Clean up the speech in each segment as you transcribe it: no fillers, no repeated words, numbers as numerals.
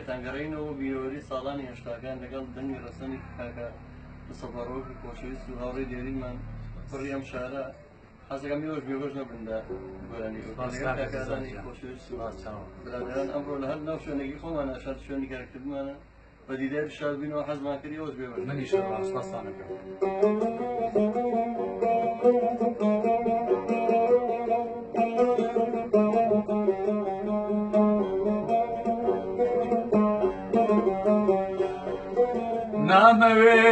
تەنگەڕینەوە بیرۆری ساڵانی هێشتاکان لەگەڵ دەنگی ڕەسەنی کاکە سەفەڕۆکی خۆشەویست و هاوڕێی دێریمان پڕی ئەم شارە حەزەکەم میوەش بێگۆش نەبندا گۆرانی کاکادانی خۆشەویست و برادران ئەمڕۆ لە هەر ناو شوێنێکی خۆمانە شاد شوێنی کارکردمانە بە دیدار شاد بینەوە حەزمان کردی ئەوش بێگۆش منیش ڕاستانەکەم نامەوێ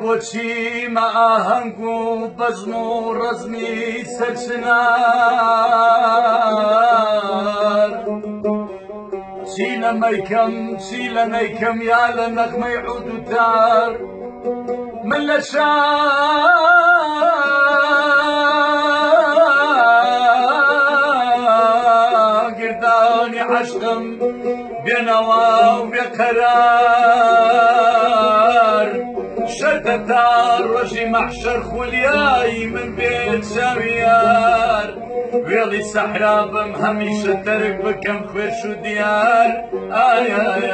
بۆچی مە ئاهەنگ و بەزم و ڕەزمی سەرچنار چی لە مەیکەم چی لە نەیکەم یا لە نەغمەی عود و تار من لە گردانی عەشقم بێنەوا و بێقەرار شەرتە تا ڕۆژی مەحشەر خولیایی من بێت شاویار وێڵی سەحرا بم هەمیشە تەرک بکەم خوێش و دیار ئای ئای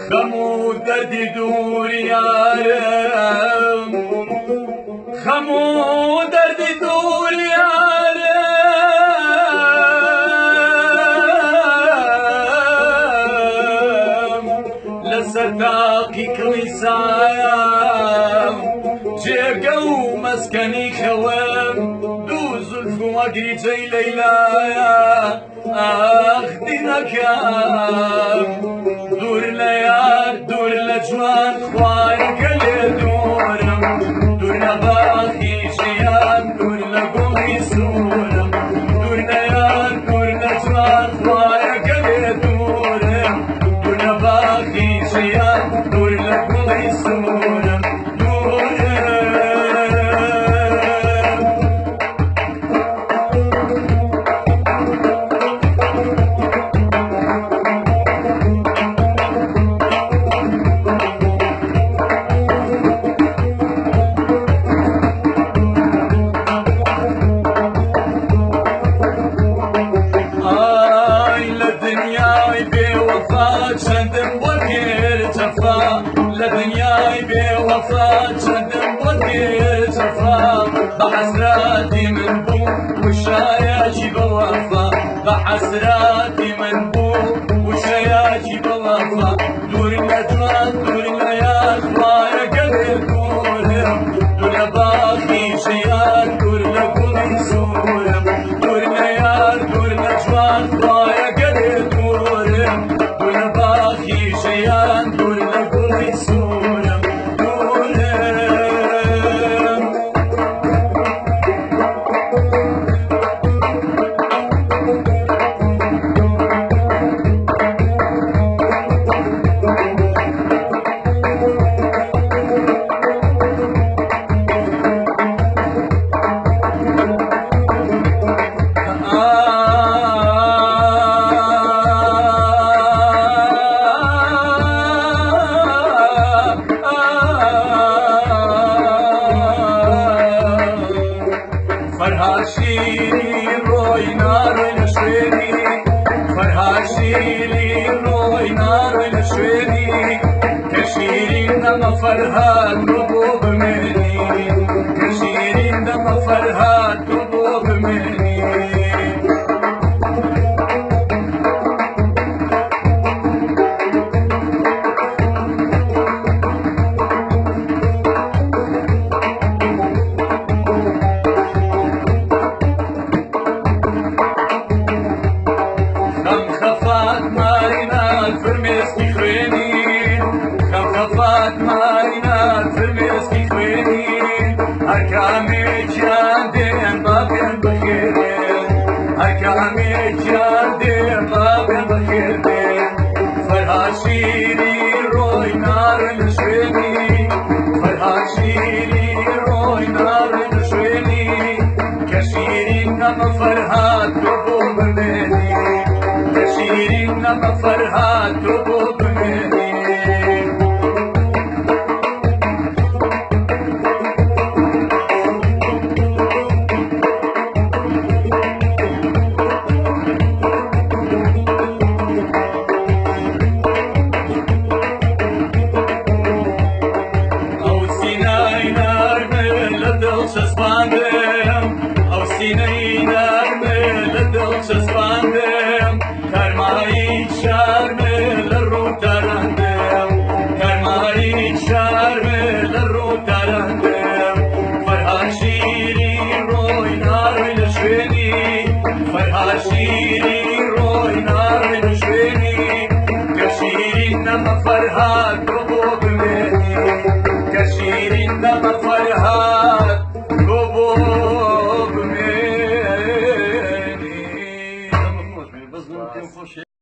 خەم و دەردی دووریارم خەم و دەردی دووریارم لەسەر تاقی کڵیسام جێگە و مەسکەنی خەوەم دوو زولف و ئەگریجەی لەیلایە ئاخ دینەکەم دوور لە یار دوور لە جوان خوایەکە لێ دوورم دوور لە باخی ژیان دوور لە گوڵی سوورم دوور لە یار دوور لە جوان خوایەکە لێ دوورم دوور لە باخی ژیان دوور لە گوڵی سوورم لدنياي بوفا جدم ودير جفا بحسراتي من بو وشاياجي بوفا بحسراتي من بو وشاياجي بوفا دور الأجوان دور العيال خوايا قدر دورهم دور باقي شيان دور لكل سورهم دور العيال دور الأجوان خوايا قدر دورهم دور باقي شيان دور لكل سورهم فرهاد طبوب مني كشيرين دم فرهاد طبوب مني خم خفات مارينات فرميسكي خويني خم خفات مارينات فرميسكي خويني هركامي جاندين بابين بخيرين هركامي جاندين بابين بخيرين فرهاشيري روي نار الشويني فرهاشيري روي نار الشويني كشيرين نم فرهاد طبوب مني كشيرين نەمە فەرهاد تۆ بۆ بمێنی ئەو سینای نارمێ لە دڵ چەسپاندێم ئەو سینەی نارمێ لە دڵ چەسپاندێم کارمایی شارمێ